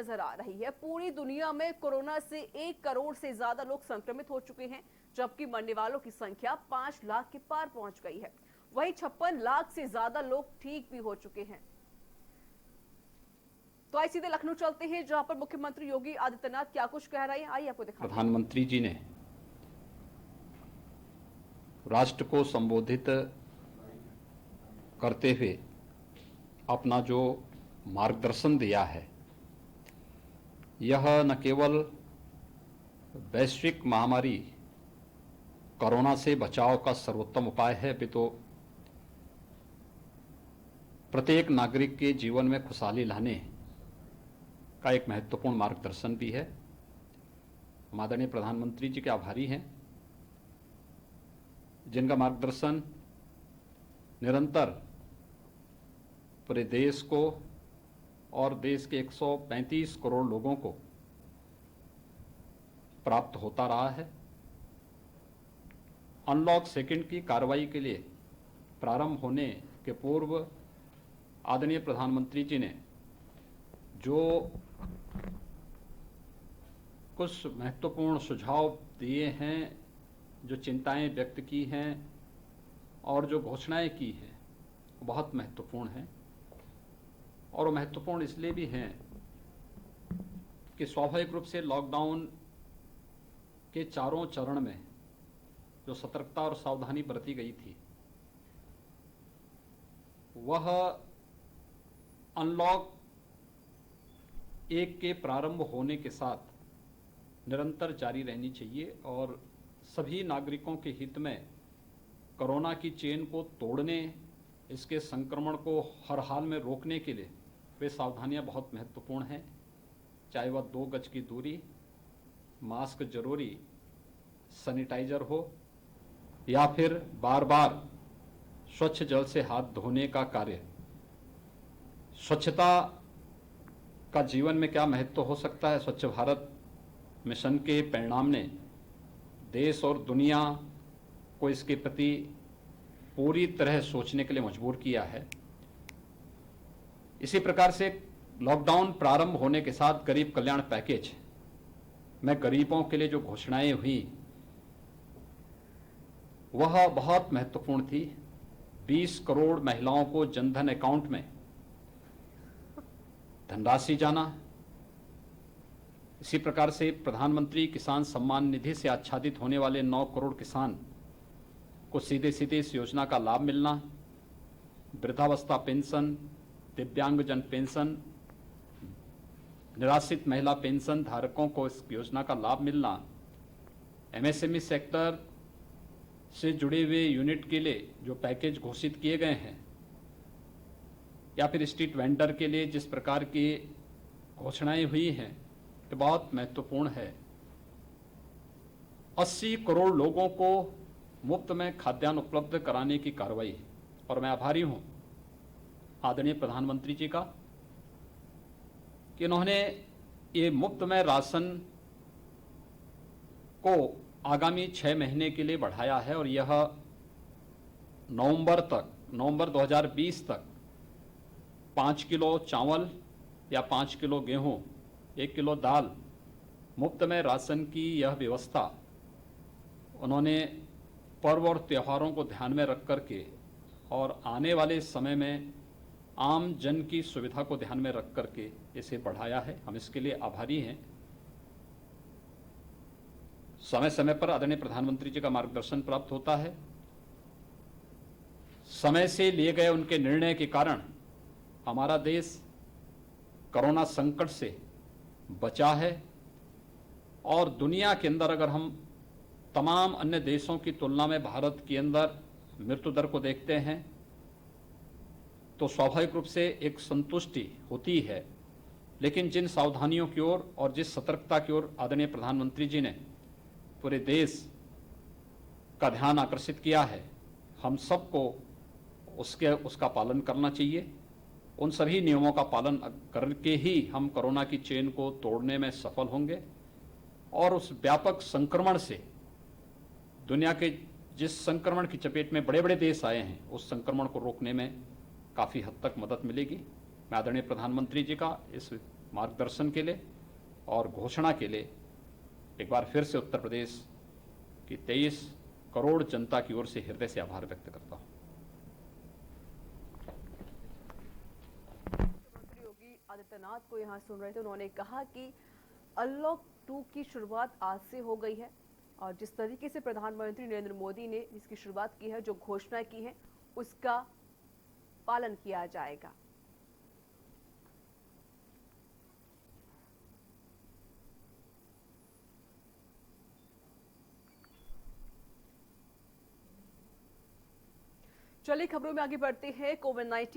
नजर आ रही है। पूरी दुनिया में कोरोना से 1 करोड़ से ज्यादा लोग संक्रमित हो चुके हैं, जबकि मरने वालों की संख्या 5 लाख के पार पहुंच गई है। वहीं 56 लाख से ज्यादा लोग ठीक भी हो चुके हैं। तो आइए सीधे लखनऊ चलते हैं, जहां पर मुख्यमंत्री योगी आदित्यनाथ क्या कुछ कह रहे हैं, आइए आपको दिखाते हैं। प्रधानमंत्री जी ने राष्ट्र को संबोधित करते हुए अपना जो मार्गदर्शन दिया है, यह न केवल वैश्विक महामारी कोरोना से बचाव का सर्वोत्तम उपाय है, अपितु प्रत्येक नागरिक के जीवन में खुशहाली लाने का एक महत्वपूर्ण मार्गदर्शन भी है। हम आदरणीय प्रधानमंत्री जी के आभारी हैं, जिनका मार्गदर्शन निरंतर पूरे देश को और देश के 135 करोड़ लोगों को प्राप्त होता रहा है। अनलॉक सेकंड की कार्रवाई के लिए प्रारंभ होने के पूर्व आदरणीय प्रधानमंत्री जी ने जो कुछ महत्वपूर्ण सुझाव दिए हैं, जो चिंताएं व्यक्त की हैं और जो घोषणाएं की हैं, बहुत महत्वपूर्ण हैं। और वो महत्वपूर्ण इसलिए भी हैं कि स्वाभाविक रूप से लॉकडाउन के चारों चरण में जो सतर्कता और सावधानी बरती गई थी, वह अनलॉक 1 के प्रारंभ होने के साथ निरंतर जारी रहनी चाहिए और सभी नागरिकों के हित में कोरोना की चेन को तोड़ने, इसके संक्रमण को हर हाल में रोकने के लिए वे सावधानियां बहुत महत्वपूर्ण हैं। चाहे वह 2 गज की दूरी, मास्क जरूरी, सैनिटाइजर हो या फिर बार बार स्वच्छ जल से हाथ धोने का कार्य। स्वच्छता का जीवन में क्या महत्व हो सकता है, स्वच्छ भारत मिशन के परिणाम ने देश और दुनिया को इसके प्रति पूरी तरह सोचने के लिए मजबूर किया है। इसी प्रकार से लॉकडाउन प्रारंभ होने के साथ गरीब कल्याण पैकेज में गरीबों के लिए जो घोषणाएं हुई, वह बहुत महत्वपूर्ण थी। 20 करोड़ महिलाओं को जनधन अकाउंट में धनराशि जाना। इसी प्रकार से प्रधानमंत्री किसान सम्मान निधि से आच्छादित होने वाले 9 करोड़ किसान को सीधे सीधे इस योजना का लाभ मिलना। वृद्धावस्था पेंशन, दिव्यांगजन पेंशन, निराश्रित महिला पेंशन धारकों को इस योजना का लाभ मिलना। एमएसएमई सेक्टर से जुड़े हुए यूनिट के लिए जो पैकेज घोषित किए गए हैं, या फिर स्ट्रीट वेंडर के लिए जिस प्रकार की घोषणाएं हुई हैं, ये बहुत महत्वपूर्ण है। 80 करोड़ लोगों को मुफ्त में खाद्यान्न उपलब्ध कराने की कार्रवाई, और मैं आभारी हूं आदरणीय प्रधानमंत्री जी का कि उन्होंने ये मुफ्त में राशन को आगामी 6 महीने के लिए बढ़ाया है और यह नवंबर 2020 तक 5 किलो चावल या 5 किलो गेहूं, 1 किलो दाल मुफ्त में राशन की यह व्यवस्था उन्होंने पर्व और त्योहारों को ध्यान में रख करके और आने वाले समय में आम जन की सुविधा को ध्यान में रख करके इसे बढ़ाया है। हम इसके लिए आभारी हैं। समय समय पर आदरणीय प्रधानमंत्री जी का मार्गदर्शन प्राप्त होता है। समय से लिए गए उनके निर्णय के कारण हमारा देश कोरोना संकट से बचा है और दुनिया के अंदर अगर हम तमाम अन्य देशों की तुलना में भारत के अंदर मृत्यु दर को देखते हैं तो स्वाभाविक रूप से एक संतुष्टि होती है। लेकिन जिन सावधानियों की ओर और जिस सतर्कता की ओर आदरणीय प्रधानमंत्री जी ने पूरे देश का ध्यान आकर्षित किया है, हम सबको उसका पालन करना चाहिए। उन सभी नियमों का पालन करके ही हम कोरोना की चेन को तोड़ने में सफल होंगे और उस व्यापक संक्रमण से दुनिया के जिस संक्रमण की चपेट में बड़े बड़े देश आए हैं, उस संक्रमण को रोकने में काफ़ी हद तक मदद मिलेगी। मैं आदरणीय प्रधानमंत्री जी का इस मार्गदर्शन के लिए और घोषणा के लिए एक बार फिर से उत्तर प्रदेश की 23 करोड़ जनता की ओर से हृदय से आभार व्यक्त करता हूं। मुख्यमंत्री योगी आदित्यनाथ को यहां सुन रहे थे, उन्होंने कहा कि अनलॉक 2 की शुरुआत आज से हो गई है और जिस तरीके से प्रधानमंत्री नरेंद्र मोदी ने इसकी शुरुआत की है, जो घोषणा की है, उसका पालन किया जाएगा। चलिए खबरों में आगे बढ़ते हैं। कोविड-19